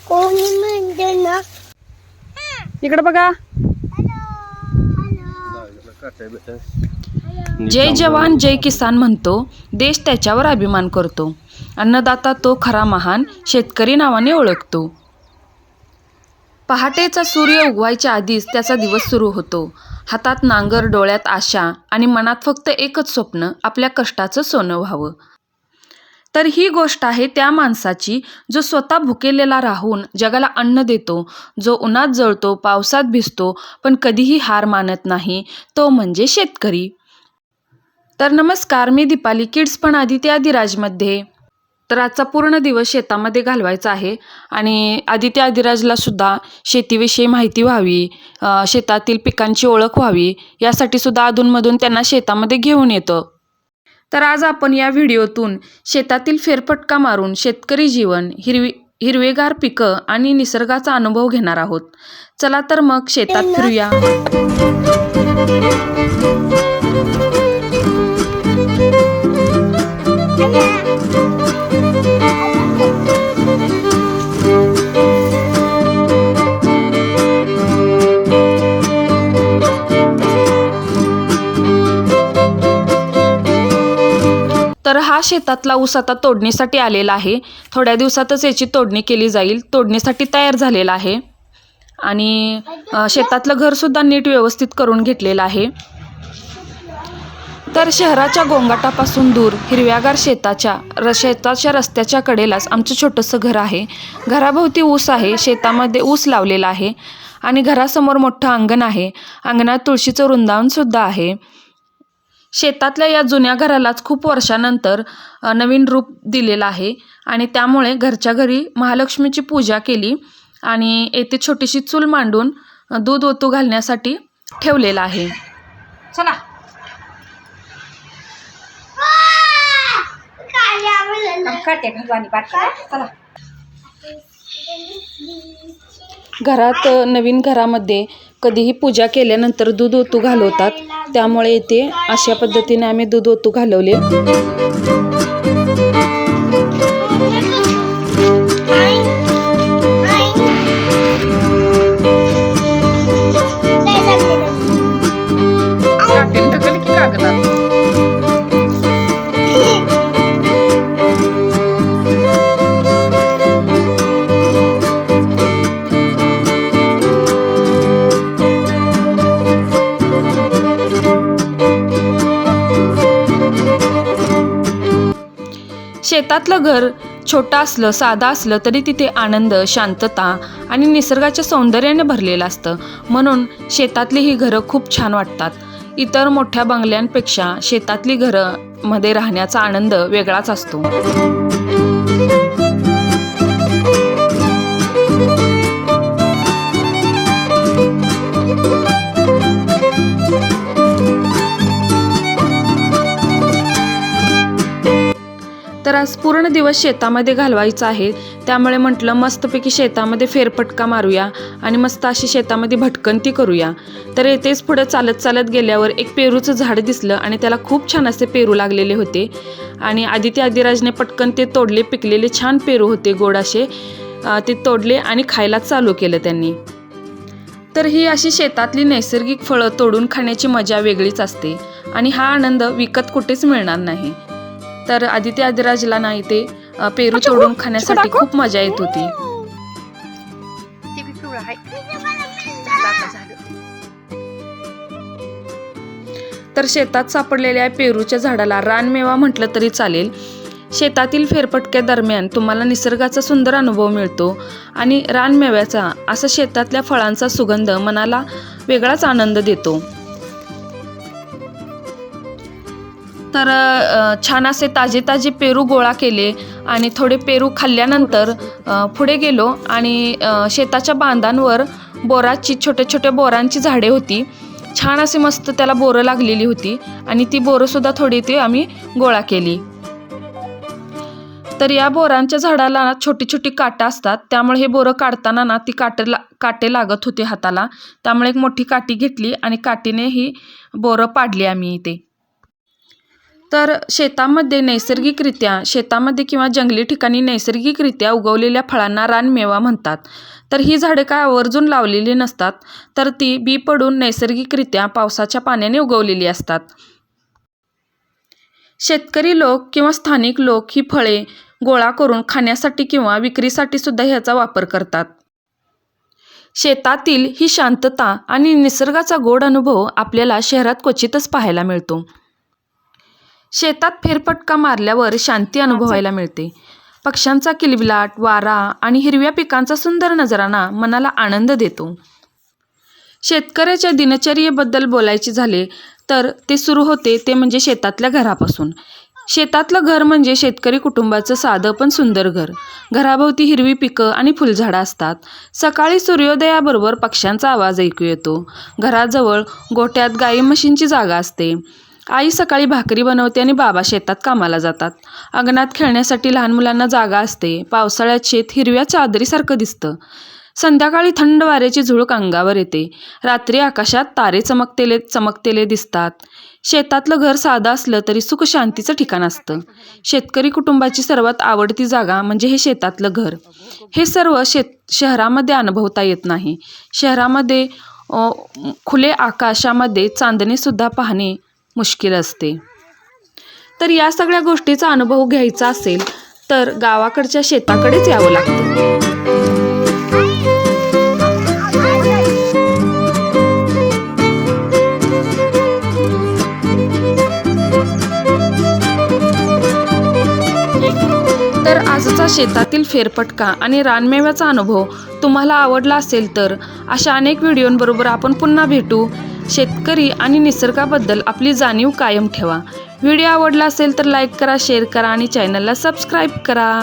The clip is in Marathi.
कोणी म्हणते ना इकडे बघा. जय जवान जय किसान म्हणतो देश, त्याच्यावर अभिमान करतो. अन्नदाता तो खरा महान, शेतकरी नावाने ओळखतो. पहाटेचा सूर्य उगवायच्या आधीच त्याचा दिवस सुरू होतो. हातात नांगर, डोळ्यात आशा आणि मनात फक्त एकच स्वप्न, आपल्या कष्टाचं सोनं व्हावं. तर ही गोष्ट आहे त्या माणसाची जो स्वतः भुकेलेला राहून जगाला अन्न देतो, जो उन्हात जळतो, पावसात भिजतो, पण कधीही हार मानत नाही, तो म्हणजे शेतकरी. तर नमस्कार, मी दीपाली किड्स पण आदिती आदिराजमध्ये. तर आजचा पूर्ण दिवस शेतामध्ये घालवायचा आहे आणि आदिती आदिराजला सुद्धा शेतीविषयी माहिती व्हावी, शेतातील पिकांची ओळख व्हावी, यासाठी सुद्धा अधूनमधून त्यांना शेतामध्ये घेऊन येतो. तर आज आपण या व्हिडिओतून शेतातील फेरफटका मारून शेतकरी जीवन, हिरवेगार पिकं आणि निसर्गाचा अनुभव घेणार आहोत. चला तर मग शेतात फिरूया. तर हा शेतातला ऊस आता तोडणीसाठी आलेला आहे. थोड्या दिवसातच याची तोडणी केली जाईल. तोडणीसाठी तयार झालेला आहे आणि शेतातलं घरसुद्धा नीट व्यवस्थित करून घेतलेलं आहे. तर शहराच्या गोंगाटापासून दूर हिरव्यागार शेताच्या रस्त्याच्या कडेलाच आमचं छोटंसं घर आहे. घराभोवती ऊस आहे, शेतामध्ये ऊस लावलेला आहे आणि घरासमोर मोठं अंगण आहे. अंगणात तुळशीचं वृंदावनसुद्धा आहे. शेतातल्या या जुन्या घरालाच खूप वर्षानंतर नवीन रूप दिलेलं आहे आणि त्यामुळे घरच्या घरी महालक्ष्मीची पूजा केली आणि येथे छोटीशी चूल मांडून दूध ओतू घालण्यासाठी ठेवलेलं आहे. चला. घरात नवीन घरामध्ये कधीही पूजा केल्यानंतर दूध ओतू घालवतात, त्यामुळे इथे अशा पद्धतीने आम्ही दूध ओतू घालवले. शेतातलं घर छोटं असलं, साधं असलं तरी तिथे आनंद, शांतता आणि निसर्गाच्या सौंदर्याने भरलेलं असतं. म्हणून शेतातली ही घरं खूप छान वाटतात. इतर मोठ्या बंगल्यांपेक्षा शेतातली घरं मध्ये राहण्याचा आनंद वेगळाच असतो. तर आज पूर्ण दिवस शेतामध्ये घालवायचा आहे, त्यामुळे म्हटलं मस्तपैकी शेतामध्ये फेरफटका मारूया आणि मस्त अशी शेतामध्ये भटकंती करूया. तर येथेच पुढे चालत चालत गेल्यावर एक पेरूचं झाड दिसलं आणि त्याला खूप छान असे पेरू लागलेले होते आणि आदिती आदिराजने पटकन ते तोडले. पिकलेले छान पेरू होते, गोड असे. ते तोडले आणि खायला चालू केलं त्यांनी. तर ही अशी शेतातली नैसर्गिक फळं तोडून खाण्याची मजा वेगळीच असते आणि हा आनंद विकत कुठेच मिळणार नाही. तर आदिती आदिराजला ना इथे पेरू तोडून खाण्यासाठी खूप मजा येत होती. तर शेतात सापडलेल्या पेरूच्या झाडाला रानमेवा म्हटलं तरी चालेल. शेतातील फेरफटक्यादरम्यान तुम्हाला निसर्गाचा सुंदर अनुभव मिळतो आणि रानमेव्याचा असा शेतातल्या फळांचा सुगंध मनाला वेगळाच आनंद देतो. तर छान असे ताजे ताजे पेरू गोळा केले आणि थोडे पेरू खाल्ल्यानंतर पुढे गेलो आणि शेताच्या बांधांवर बोराची, छोट्या छोट्या बोरांची झाडे होती. छान असे मस्त त्याला बोरं लागलेली होती आणि ती बोरंसुद्धा थोडी ते आम्ही गोळा केली. तर या बोरांच्या झाडाला छोटी छोटी काटं असतात, त्यामुळे हे बोरं काढताना ना ती काटे लागत होते हाताला. त्यामुळे एक मोठी काठी घेतली आणि काठीने ही बोरं पाडली आम्ही इथे. तर शेतामध्ये किंवा जंगली ठिकाणी नैसर्गिकरित्या उगवलेल्या फळांना रानमेवा म्हणतात. तर ही झाडे काय आवर्जून लावलेली नसतात, तर ती बी पडून नैसर्गिकरित्या पावसाच्या पाण्याने उगवलेली असतात. शेतकरी लोक किंवा स्थानिक लोक ही फळे गोळा करून खाण्यासाठी किंवा विक्रीसाठी सुद्धा ह्याचा वापर करतात. शेतातील ही शांतता आणि निसर्गाचा गोड अनुभव आपल्याला शहरात क्वचितच पाहायला मिळतो. शेतात फेरफटका मारल्यावर शांती अनुभवायला मिळते. पक्ष्यांचा किलबिलाट, वारा आणि हिरव्या पिकांचा सुंदर नजराणा मनाला आनंद देतो. शेतकऱ्याच्या दिनचर्येबद्दल बोलायचे झाले तर ते सुरू होते ते म्हणजे शेतातल्या घरापासून. शेतातलं घर म्हणजे शेतकरी कुटुंबाचं साधं पण सुंदर घर. घराभोवती हिरवी पिकं आणि फुलझाडं असतात. सकाळी सूर्योदयाबरोबर पक्ष्यांचा आवाज ऐकू येतो. घराजवळ गोठ्यात गाई म्हशींची जागा असते. आई सकाळी भाकरी बनवते आणि बाबा शेतात कामाला जातात. अंगणात खेळण्यासाठी लहान मुलांना जागा असते. पावसाळ्यात शेत हिरव्या चादरीसारखं दिसतं. संध्याकाळी थंड वाऱ्याची झुळूक अंगावर येते. रात्री आकाशात तारे चमकतेले दिसतात. शेतातलं घर साधं असलं तरी सुख शांतीचं ठिकाण असतं. शेतकरी कुटुंबाची सर्वात आवडती जागा म्हणजे हे शेतातलं घर. हे सर्व शहरामध्ये अनुभवता येत नाही. शहरामध्ये खुले आकाशामध्ये चांदणेसुद्धा पाहणे मुश्किल असते. तर या सगळ्या गोष्टीचा अनुभव घ्यायचा असेल तर गावाकडच्या शेताकडेच यावं लागतं. तर आजचा शेतातील फेरफटका आणि रानमेव्याचा अनुभव तुम्हाला आवडला असेल तर अशा अनेक व्हिडिओंबरोबर आपण पुन्हा भेटू. शेतकरी आणि निसर्गाबद्दल आपली जाणीव कायम ठेवा. व्हिडिओ आवडला असेल तर लाईक करा, शेअर करा आणि चॅनलला सबस्क्राईब करा.